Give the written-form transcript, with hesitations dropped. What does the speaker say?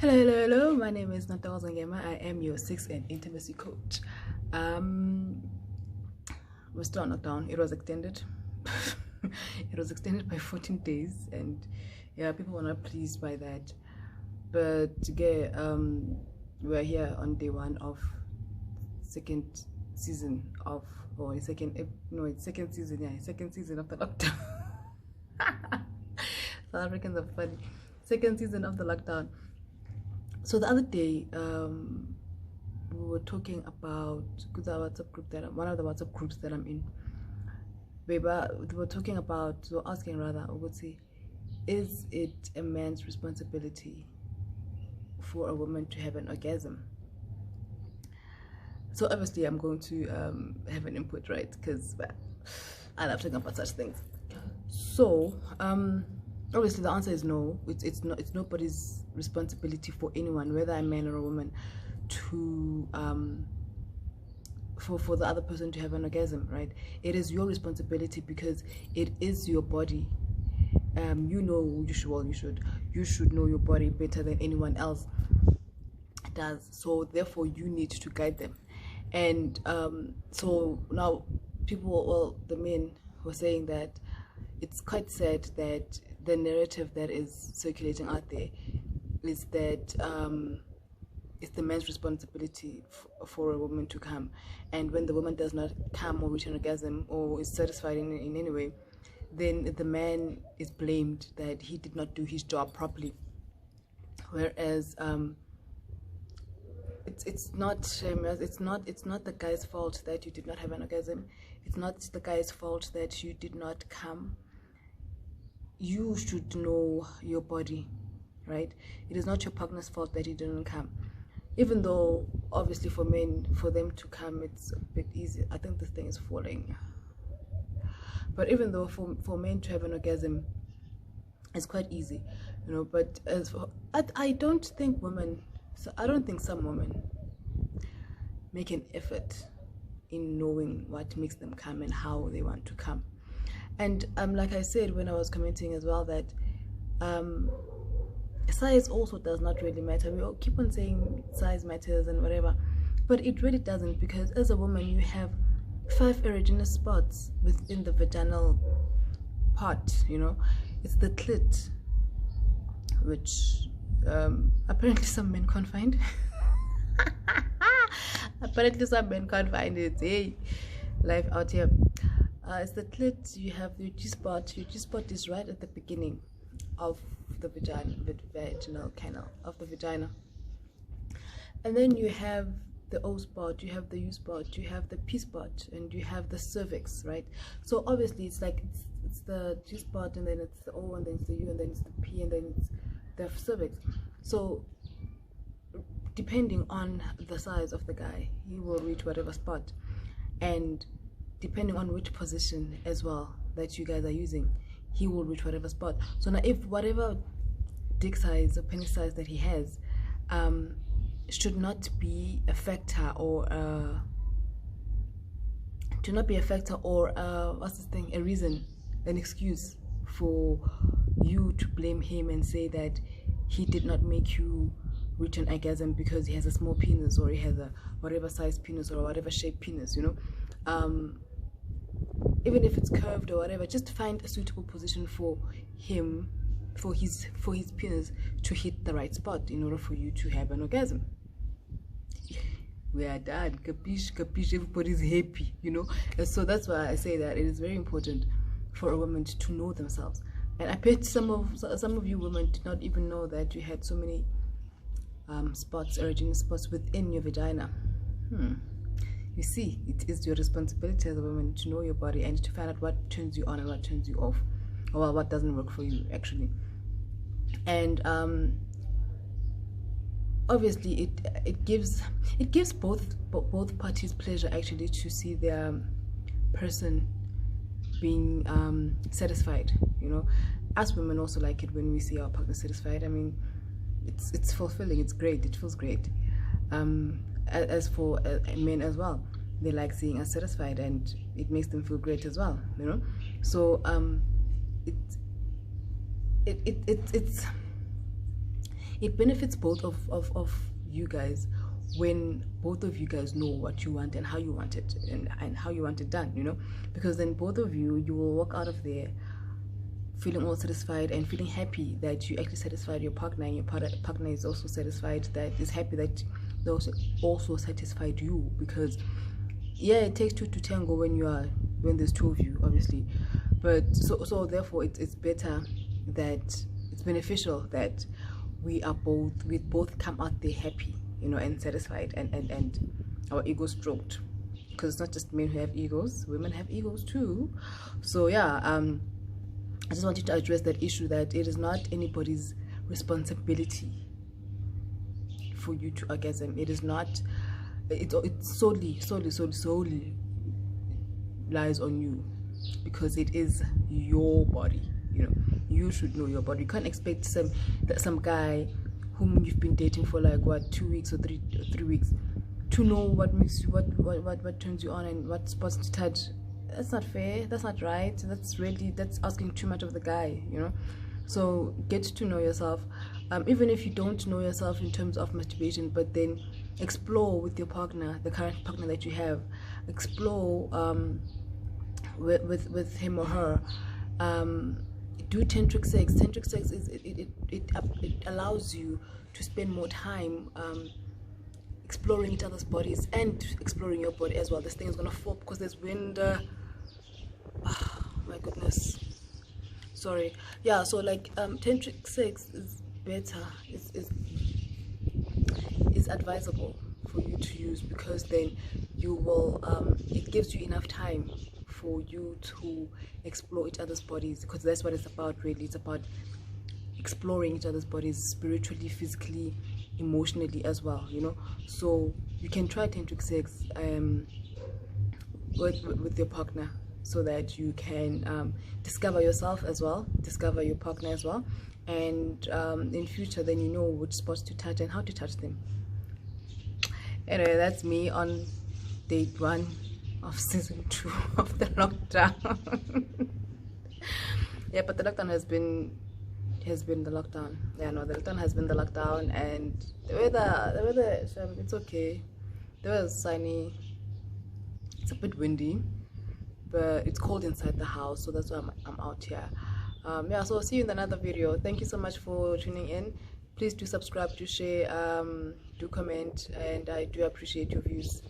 Hello. My name is Nantawazangema. I am your sex and intimacy coach. We're still not down. It was extended. It was extended by 14 days, and yeah, people were not pleased by that. But we're here on day one of second season of, or second, no, it's second season, yeah, second season of the lockdown. South Africans are funny. Second season of the lockdown. So the other day, we were talking about, because our WhatsApp group one of the WhatsApp groups that I'm in, we were talking about, we were asking rather, I would say, is it a man's responsibility for a woman to have an orgasm? So obviously I'm going to have an input, right? Because I love talking about such things. So obviously the answer is no. It's nobody's responsibility for anyone, whether a man or a woman, to for the other person to have an orgasm, right? It is your responsibility because it is your body. You should know your body better than anyone else does. So therefore you need to guide them. And so now the men were saying that it's quite sad that the narrative that is circulating out there is that it's the man's responsibility for a woman to come, and when the woman does not come or reach an orgasm or is satisfied in any way, then the man is blamed that he did not do his job properly. Whereas it's not the guy's fault that you did not have an orgasm. It's not the guy's fault that you did not come. You should know your body, right? It is not your partner's fault that he didn't come. Even though obviously for men, for them to come, it's a bit easy. I think this thing is falling. But even though for men to have an orgasm, it's quite easy, but I don't think some women make an effort in knowing what makes them come and how they want to come. And like I said when I was commenting as well, that size also does not really matter. We all keep on saying size matters and whatever, but it really doesn't, because as a woman you have 5 erogenous spots within the vaginal part. It's the clit, which apparently some men can't find. Apparently some men can't find it. Hey, life out here. It's the clit. You have your G-spot. Your G-spot is right at the beginning of the vaginal canal of the vagina. And then you have the O-spot, you have the U-spot, you have the P-spot, and you have the cervix, right? So obviously it's like it's the G-spot, and then it's the O, and then it's the U, and then it's the P, and then it's the cervix. So depending on the size of the guy, he will reach whatever spot, and depending on which position as well that you guys are using, he will reach whatever spot. So now if whatever dick size or penis size that he has should not be a factor, or what's this thing, a reason, an excuse for you to blame him and say that he did not make you reach an orgasm because he has a small penis, or he has a whatever size penis or whatever shape penis, even if it's curved or whatever, just find a suitable position for him, for his penis to hit the right spot in order for you to have an orgasm. We are done. Capiche, everybody's happy, And so that's why I say that it is very important for a woman to know themselves. And I bet some of you women did not even know that you had so many spots, erogenous spots within your vagina. You see, it is your responsibility as a woman to know your body and to find out what turns you on and what turns you off, or what doesn't work for you actually. And obviously it gives both parties pleasure actually to see their person being satisfied. Us women also like it when we see our partner satisfied. I mean, it's fulfilling, it's great, it feels great. As for men as well, they like seeing us satisfied, and it makes them feel great as well, So it benefits both of you guys when both of you guys know what you want and how you want it, and how you want it done, you know, because then both of you will walk out of there feeling all satisfied and feeling happy that you actually satisfied your partner, and your partner is also satisfied, that is happy that they also satisfied you. Because yeah, it takes two to tango when there's two of you, obviously, but so therefore it's better, that it's beneficial that we both come out there happy, you know, and satisfied, and our ego stroked, because it's not just men who have egos, women have egos too. So yeah, I just wanted to address that issue, that it is not anybody's responsibility for you to orgasm. It is not, it solely lies on you, because it is your body, you know. You should know your body. You can't expect some guy whom you've been dating for like what, 2 weeks or three weeks, to know what makes you, what turns you on and what spots to touch. That's not fair, that's not right, that's asking too much of the guy, you know. So get to know yourself, even if you don't know yourself in terms of masturbation, but then explore with your partner, the current partner that you have. Explore with him or her. Do tantric sex. Tantric sex is it allows you to spend more time exploring each other's bodies and exploring your body as well. This thing is gonna fall because there's wind. Oh my goodness, sorry. Yeah, so like tantric sex is better, is advisable for you to use, because then you will it gives you enough time for you to explore each other's bodies, because that's what it's about, really. It's about exploring each other's bodies spiritually, physically, emotionally as well, you know. So you can try tantric sex with your partner, so that you can discover yourself as well, discover your partner as well, and in future then you know which spots to touch and how to touch them. Anyway, that's me on day 1 of season 2 of the lockdown. Yeah, but the lockdown has been the lockdown. Yeah, no, the lockdown has been the lockdown, and the weather, it's okay. The weather is sunny. It's a bit windy, but it's cold inside the house, so that's why I'm out here. Yeah, so I'll see you in another video. Thank you so much for tuning in. Please do subscribe, do share, do comment, and I do appreciate your views.